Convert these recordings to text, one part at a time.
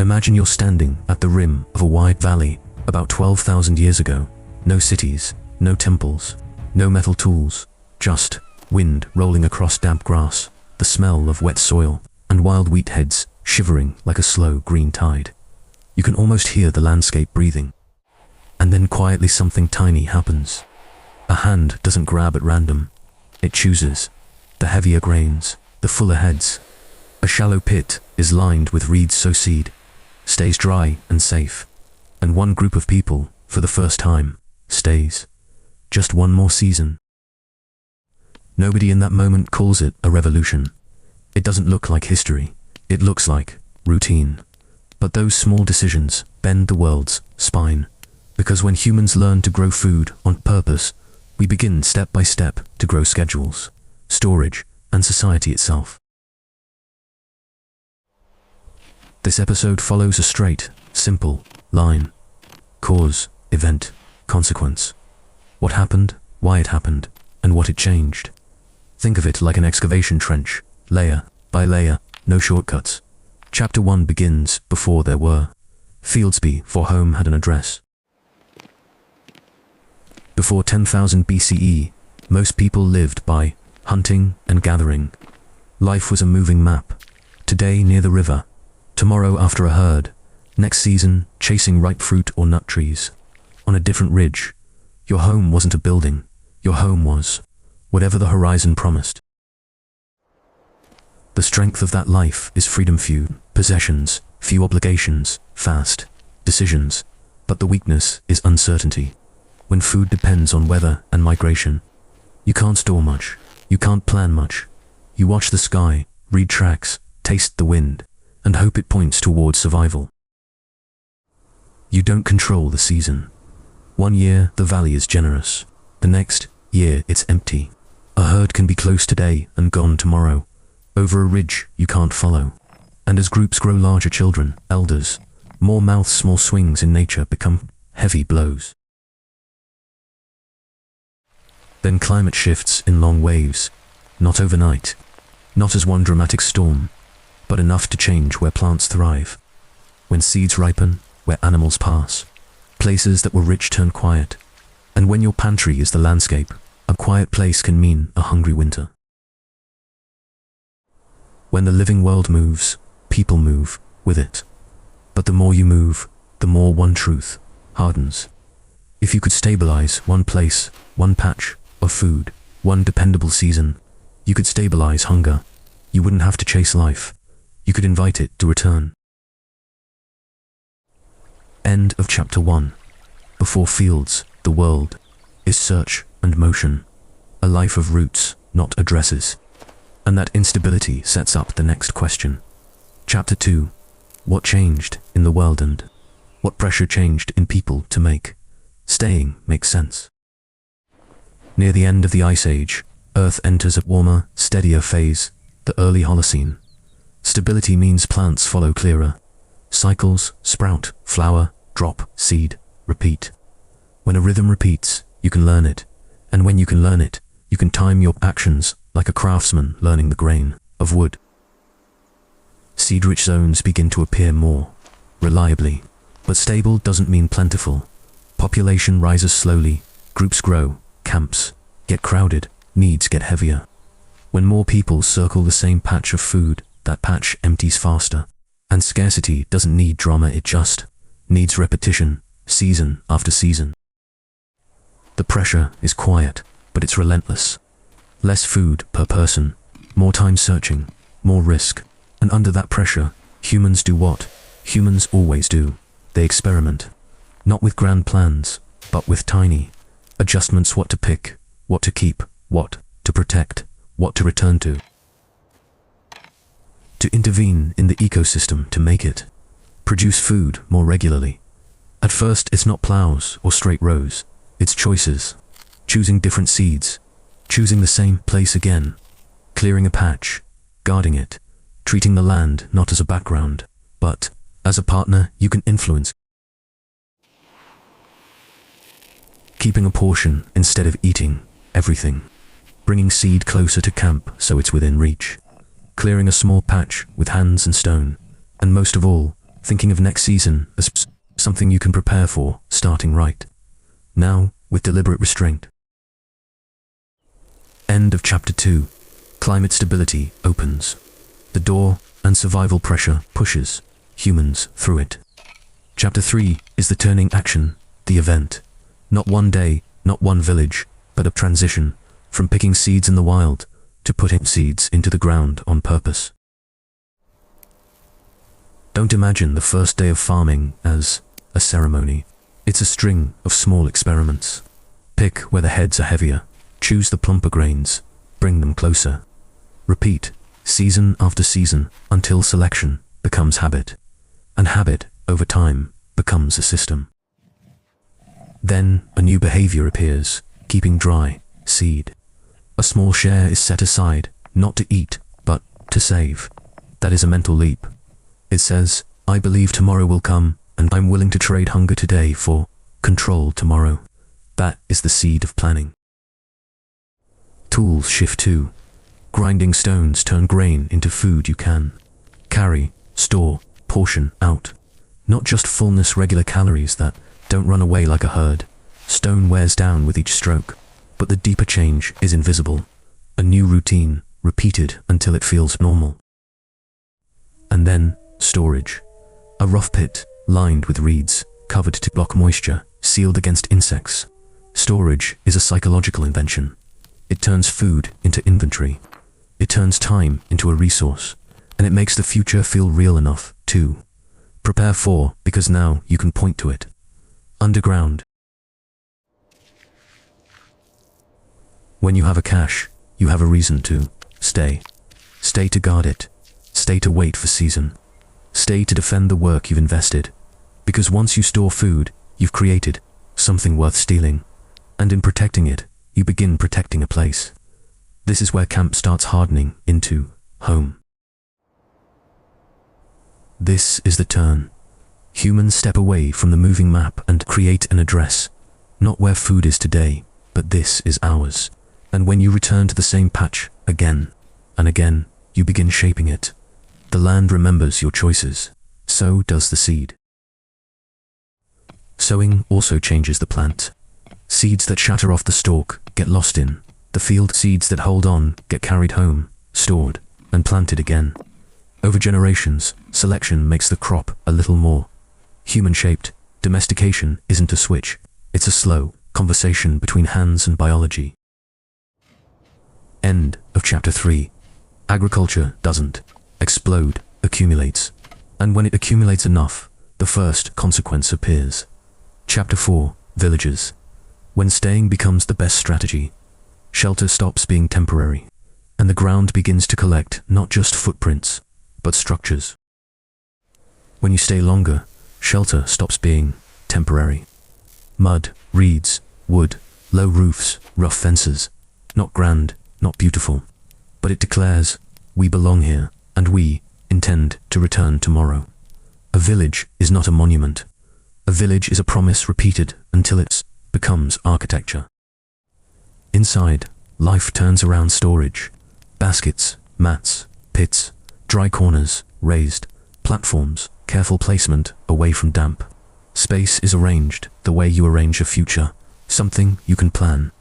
Imagine you're standing at the rim of a wide valley about 12,000 years ago. No cities, no temples, no metal tools, just wind rolling across damp grass, the smell of wet soil, and wild wheat heads shivering like a slow green tide. You can almost hear the landscape breathing. And then quietly something tiny happens. A hand doesn't grab at random. It chooses the heavier grains, the fuller heads. A shallow pit is lined with reeds so seed stays dry and safe. And one group of people, for the first time, stays. Just one more season. Nobody in that moment calls it a revolution. It doesn't look like history. It looks like routine. But those small decisions bend the world's spine. Because when humans learn to grow food on purpose, we begin step by step to grow schedules, storage, and society itself. This episode follows a straight, simple line. Cause, event, consequence. What happened, why it happened, and what it changed. Think of it like an excavation trench, layer by layer, no shortcuts. Chapter 1 begins before there were. Fieldsby for home had an address. Before 10,000 BCE, most people lived by hunting and gathering. Life was a moving map. Today near the river, tomorrow after a herd, next season chasing ripe fruit or nut trees. On a different ridge, your home wasn't a building, your home was whatever the horizon promised. The strength of that life is freedom, few possessions, few obligations, fast decisions, but the weakness is uncertainty. When food depends on weather and migration, you can't store much, you can't plan much. You watch the sky, read tracks, taste the wind, and hope it points towards survival. You don't control the season. One year the valley is generous, the next year it's empty. A herd can be close today and gone tomorrow, over a ridge you can't follow. And as groups grow larger, children, elders, more mouths, small swings in nature become heavy blows. Then climate shifts in long waves, not overnight, not as one dramatic storm, but enough to change where plants thrive, when seeds ripen, where animals pass. Places that were rich turn quiet, and when your pantry is the landscape, a quiet place can mean a hungry winter. When the living world moves, people move with it. But the more you move, the more one truth hardens. If you could stabilize one place, one patch of food, one dependable season, you could stabilize hunger. You wouldn't have to chase life. You could invite it to return. End of chapter 1. Before fields, the world is search and motion, a life of roots, not addresses. And that instability sets up the next question. Chapter 2. What changed in the world and what pressure changed in people to make staying make sense? Near the end of the Ice Age, Earth enters a warmer, steadier phase, the early Holocene. Stability means plants follow clearer. Cycles, sprout, flower, drop, seed, repeat. When a rhythm repeats, you can learn it. And when you can learn it, you can time your actions like a craftsman learning the grain of wood. Seed-rich zones begin to appear more reliably, but stable doesn't mean plentiful. Population rises slowly, groups grow, camps get crowded, needs get heavier. When more people circle the same patch of food, that patch empties faster. And scarcity doesn't need drama, it just needs repetition, season after season. The pressure is quiet, but it's relentless. Less food per person, more time searching, more risk. And under that pressure, humans do what humans always do. They experiment. Not with grand plans, but with tiny adjustments: what to pick, what to keep, what to protect, what to return to. To intervene in the ecosystem to make it produce food more regularly. At first, it's not plows or straight rows. It's choices. Choosing different seeds, choosing the same place again, clearing a patch, guarding it, treating the land not as a background, but as a partner you can influence. Keeping a portion instead of eating everything. Bringing seed closer to camp so it's within reach. Clearing a small patch with hands and stone. And most of all, thinking of next season as something you can prepare for, starting right now with deliberate restraint. End of chapter 2. Climate stability opens the door and survival pressure pushes humans through it. Chapter 3 is the turning action, the event. Not one day, not one village, but a transition from picking seeds in the wild to putting seeds into the ground on purpose. Don't imagine the first day of farming as a ceremony. It's a string of small experiments. Pick where the heads are heavier, choose the plumper grains, bring them closer. Repeat, season after season, until selection becomes habit, and habit, over time, becomes a system. Then a new behavior appears, keeping dry seed. A small share is set aside, not to eat, but to save. That is a mental leap. It says, I believe tomorrow will come, and I'm willing to trade hunger today for control tomorrow. That is the seed of planning. Tools shift too. Grinding stones turn grain into food you can carry, store, portion out. Not just fullness, regular calories that don't run away like a herd. Stone wears down with each stroke, but the deeper change is invisible. A new routine, repeated until it feels normal. And then, storage. A rough pit, lined with reeds, covered to block moisture, sealed against insects. Storage is a psychological invention. It turns food into inventory. It turns time into a resource, and it makes the future feel real enough, too. Prepare for, because now you can point to it. Underground. When you have a cache, you have a reason to stay. Stay to guard it. Stay to wait for season. Stay to defend the work you've invested. Because once you store food, you've created something worth stealing. And in protecting it, you begin protecting a place. This is where camp starts hardening into home. This is the turn. Humans step away from the moving map and create an address. Not where food is today, but this is ours. And when you return to the same patch again and again, you begin shaping it. The land remembers your choices. So does the seed. Sowing also changes the plant. Seeds that shatter off the stalk get lost in the field. Seeds that hold on get carried home, stored, and planted again. Over generations, selection makes the crop a little more human-shaped. Domestication isn't a switch. It's a slow conversation between hands and biology. End of chapter 3. Agriculture doesn't explode, accumulates. And when it accumulates enough, the first consequence appears. Chapter 4. Villages. When staying becomes the best strategy, shelter stops being temporary, and the ground begins to collect not just footprints, but structures. When you stay longer, shelter stops being temporary. Mud, reeds, wood, low roofs, rough fences. Not grand, not beautiful, but it declares, we belong here, and we intend to return tomorrow. A village is not a monument. A village is a promise repeated until it becomes architecture. Inside, life turns around storage. Baskets, mats, pits, dry corners, raised platforms, careful placement away from damp. Space is arranged the way you arrange a future, something you can plan.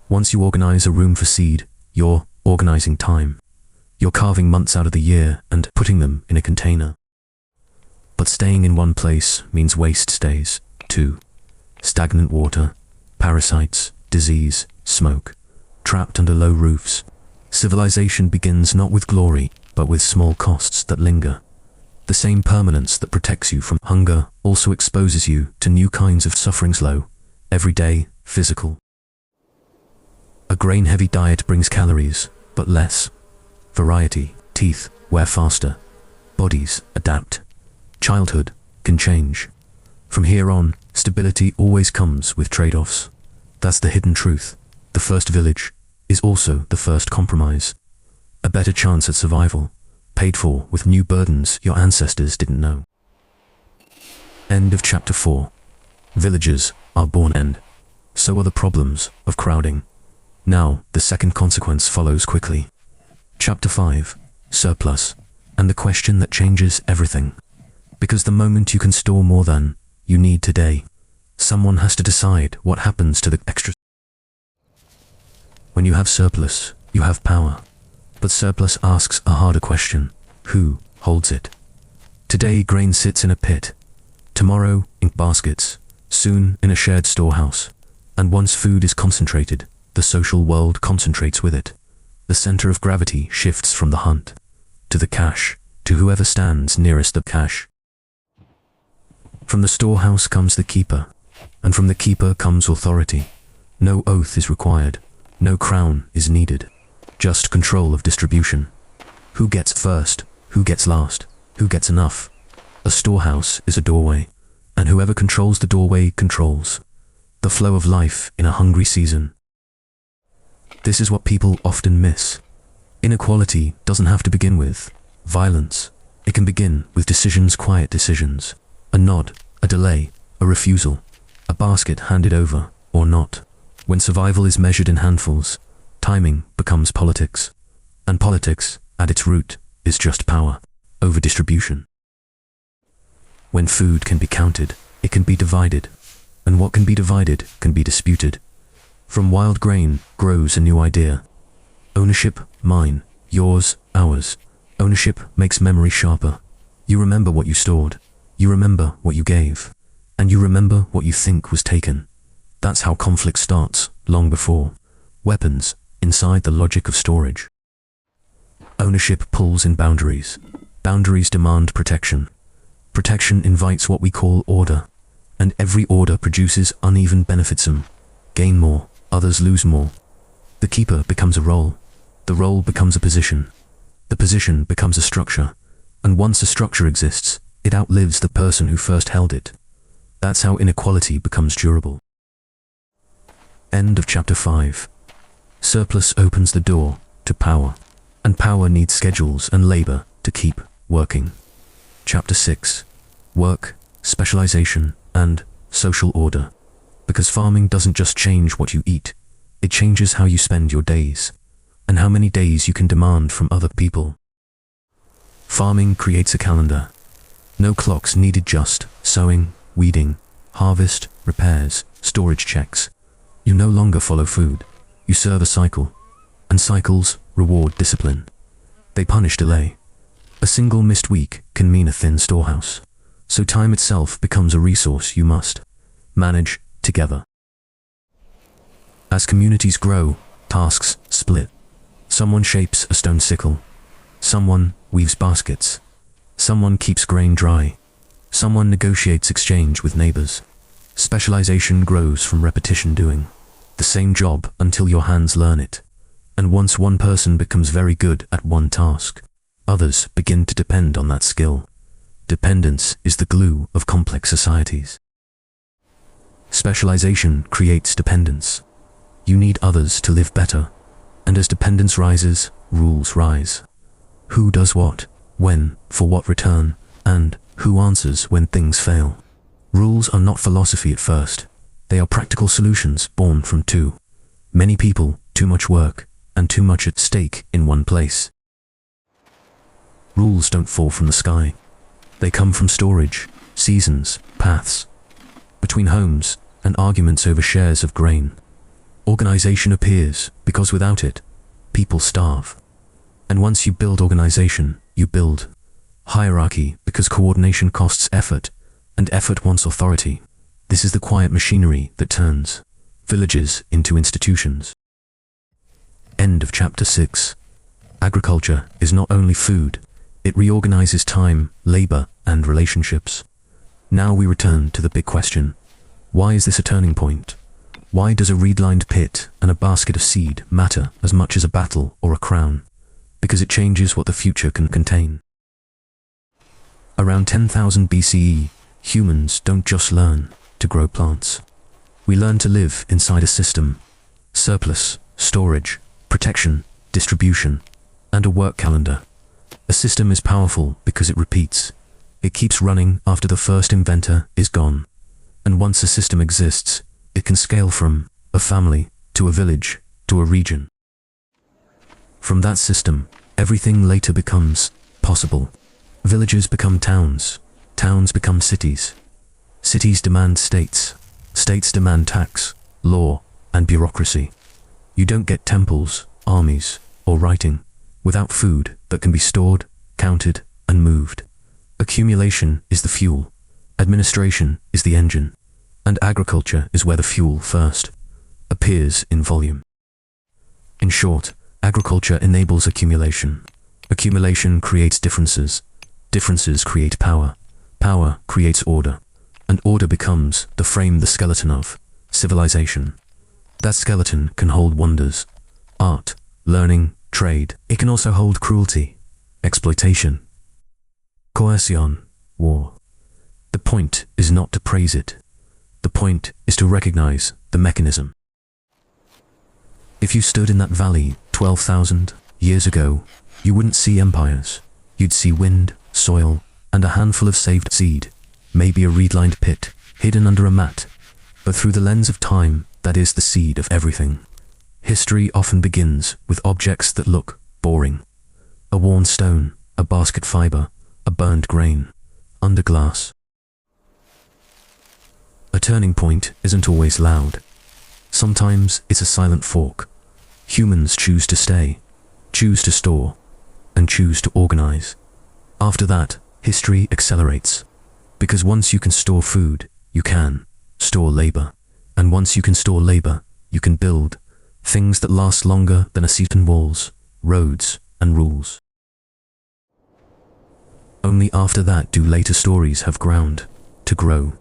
Once you organize a room for seed, you're organizing time. You're carving months out of the year and putting them in a container. But staying in one place means waste stays, too. Stagnant water, parasites, disease, smoke, trapped under low roofs. Civilization begins not with glory, but with small costs that linger. The same permanence that protects you from hunger also exposes you to new kinds of suffering. Slow, everyday, physical. A grain-heavy diet brings calories, but less. Variety, teeth wear faster. Bodies adapt. Childhood can change. From here on, stability always comes with trade-offs. That's the hidden truth. The first village is also the first compromise. A better chance at survival, paid for with new burdens your ancestors didn't know. End of chapter 4. Villages are born, and so are the problems of crowding. Now, the second consequence follows quickly. Chapter 5. Surplus, and the question that changes everything. Because the moment you can store more than you need today, someone has to decide what happens to the extra. When you have surplus, you have power. But surplus asks a harder question. Who holds it? Today, grain sits in a pit. Tomorrow, in baskets. Soon, in a shared storehouse. And once food is concentrated, the social world concentrates with it. The center of gravity shifts from the hunt to the cache, to whoever stands nearest the cache. From the storehouse comes the keeper, and from the keeper comes authority. No oath is required, no crown is needed, just control of distribution. Who gets first, who gets last, who gets enough? A storehouse is a doorway, and whoever controls the doorway controls the flow of life in a hungry season. This is what people often miss. Inequality doesn't have to begin with violence. It can begin with decisions, quiet decisions. A nod, a delay, a refusal, a basket handed over or not. When survival is measured in handfuls, timing becomes politics. And politics, at its root, is just power over distribution. When food can be counted, it can be divided. And what can be divided can be disputed. From wild grain grows a new idea. Ownership, mine, yours, ours. Ownership makes memory sharper. You remember what you stored. You remember what you gave. And you remember what you think was taken. That's how conflict starts, long before weapons, inside the logic of storage. Ownership pulls in boundaries. Boundaries demand protection. Protection invites what we call order. And every order produces uneven benefits. Some gain more, others lose more. The keeper becomes a role. The role becomes a position. The position becomes a structure. And once a structure exists, it outlives the person who first held it. That's how inequality becomes durable. End of chapter 5. Surplus opens the door to power. And power needs schedules and labor to keep working. Chapter 6. Work, specialization, and social order. Because farming doesn't just change what you eat, it changes how you spend your days, and how many days you can demand from other people. Farming creates a calendar. No clocks needed, just sowing, weeding, harvest, repairs, storage checks. You no longer follow food, you serve a cycle, and cycles reward discipline. They punish delay. A single missed week can mean a thin storehouse. So time itself becomes a resource you must manage together. As communities grow, tasks split. Someone shapes a stone sickle. Someone weaves baskets. Someone keeps grain dry. Someone negotiates exchange with neighbors. Specialization grows from repetition, doing the same job until your hands learn it. And once one person becomes very good at one task, others begin to depend on that skill. Dependence is the glue of complex societies. Specialization creates dependence. You need others to live better, and as dependence rises, rules rise. Who does what, when, for what return, and who answers when things fail. Rules are not philosophy at first. They are practical solutions born from too many people, too much work, and too much at stake in one place. Rules don't fall from the sky. They come from storage, seasons, paths, between homes, and arguments over shares of grain. Organization appears because without it, people starve. And once you build organization, you build hierarchy, because coordination costs effort, and effort wants authority. This is the quiet machinery that turns villages into institutions. End of chapter 6. Agriculture is not only food, it reorganizes time, labor, and relationships. Now we return to the big question. Why is this a turning point? Why does a reed-lined pit and a basket of seed matter as much as a battle or a crown? Because it changes what the future can contain. Around 10,000 BCE, humans don't just learn to grow plants. We learn to live inside a system. Surplus, storage, protection, distribution, and a work calendar. A system is powerful because it repeats. It keeps running after the first inventor is gone. And once a system exists, it can scale from a family to a village to a region. From that system, everything later becomes possible. Villages become towns, Towns become cities. Cities demand states. States demand tax, law, and bureaucracy. You don't get temples, armies, or writing without food that can be stored, counted, and moved. Accumulation is the fuel, administration is the engine, and agriculture is where the fuel first appears in volume. In short, agriculture enables accumulation. Accumulation creates differences. Differences create power. Power creates order. And order becomes the frame, the skeleton of civilization. That skeleton can hold wonders, art, learning, trade. It can also hold cruelty, exploitation, coercion, war. The point is not to praise it. The point is to recognize the mechanism. If you stood in that valley 12,000 years ago, you wouldn't see empires. You'd see wind, soil, and a handful of saved seed, maybe a reed-lined pit, hidden under a mat. But through the lens of time, that is the seed of everything. History often begins with objects that look boring. A worn stone, a basket fiber, a burned grain, under glass. A turning point isn't always loud. Sometimes it's a silent fork. Humans choose to stay, choose to store, and choose to organize. After that, history accelerates. Because once you can store food, you can store labor. And once you can store labor, you can build things that last longer than a seat and walls, roads, and rules. Only after that do later stories have ground to grow.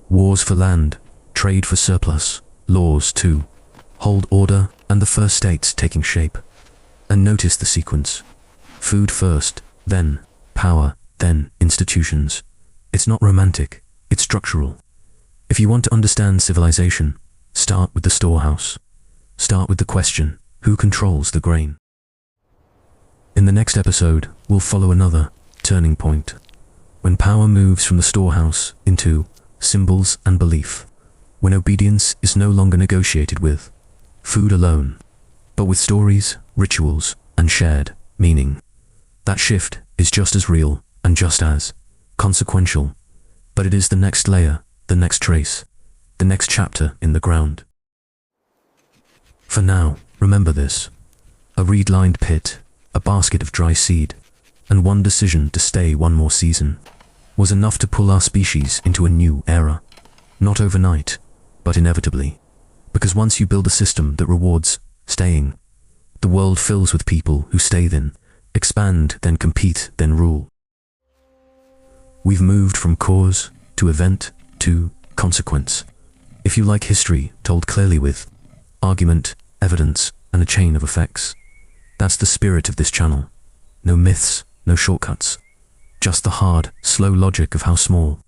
Wars for land, trade for surplus, laws too, hold order, and the first states taking shape. And notice the sequence. Food first, then power, then institutions. It's not romantic, it's structural. If you want to understand civilization, start with the storehouse. Start with the question, who controls the grain? In the next episode, we'll follow another turning point, when power moves from the storehouse into symbols and belief, when obedience is no longer negotiated with food alone, but with stories, rituals, and shared meaning. That shift is just as real and just as consequential, but it is the next layer, the next trace, the next chapter in the ground. For now, remember this: a reed-lined pit, a basket of dry seed, and one decision to stay one more season was enough to pull our species into a new era. Not overnight, but inevitably. Because once you build a system that rewards staying, the world fills with people who stay then, expand, then compete, then rule. We've moved from cause to event to consequence. If you like history told clearly with argument, evidence, and a chain of effects, that's the spirit of this channel. No myths, no shortcuts. Just the hard, slow logic of how small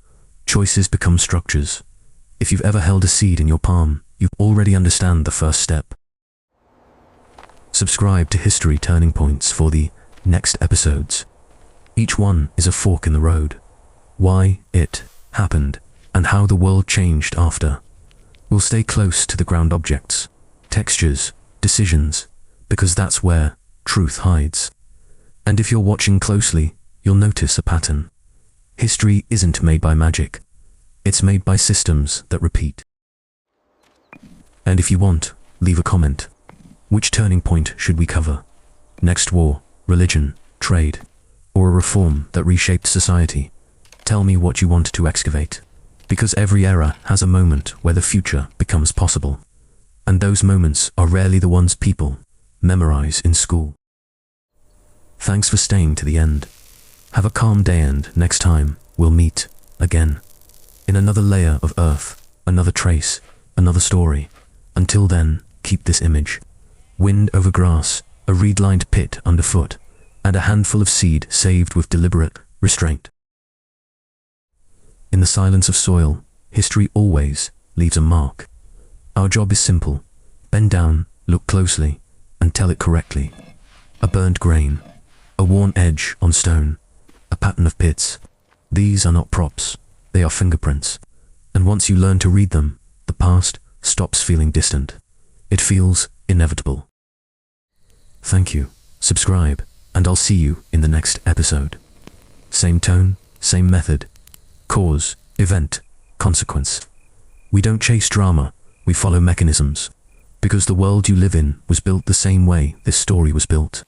choices become structures. If you've ever held a seed in your palm, you already understand the first step. Subscribe to History Turning Points for the next episodes. Each one is a fork in the road. Why it happened, and how the world changed after. We'll stay close to the ground objects, textures, decisions, because that's where truth hides. And if you're watching closely, you'll notice a pattern. History isn't made by magic. It's made by systems that repeat. And if you want, leave a comment. Which turning point should we cover? Next war, religion, trade, or a reform that reshaped society? Tell me what you want to excavate. Because every era has a moment where the future becomes possible. And those moments are rarely the ones people memorize in school. Thanks for staying to the end. Have a calm day, and next time we'll meet again in another layer of earth, another trace, another story. Until then, keep this image. Wind over grass, a reed-lined pit underfoot, and a handful of seed saved with deliberate restraint. In the silence of soil, history always leaves a mark. Our job is simple. Bend down, look closely, and tell it correctly. A burned grain, a worn edge on stone, a pattern of pits. These are not props, they are fingerprints. And once you learn to read them, the past stops feeling distant. It feels inevitable. Thank you, subscribe, and I'll see you in the next episode. Same tone, same method. Cause, event, consequence. We don't chase drama, we follow mechanisms. Because the world you live in was built the same way this story was built.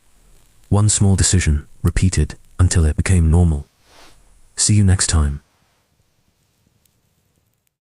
One small decision, repeated until it became normal. See you next time.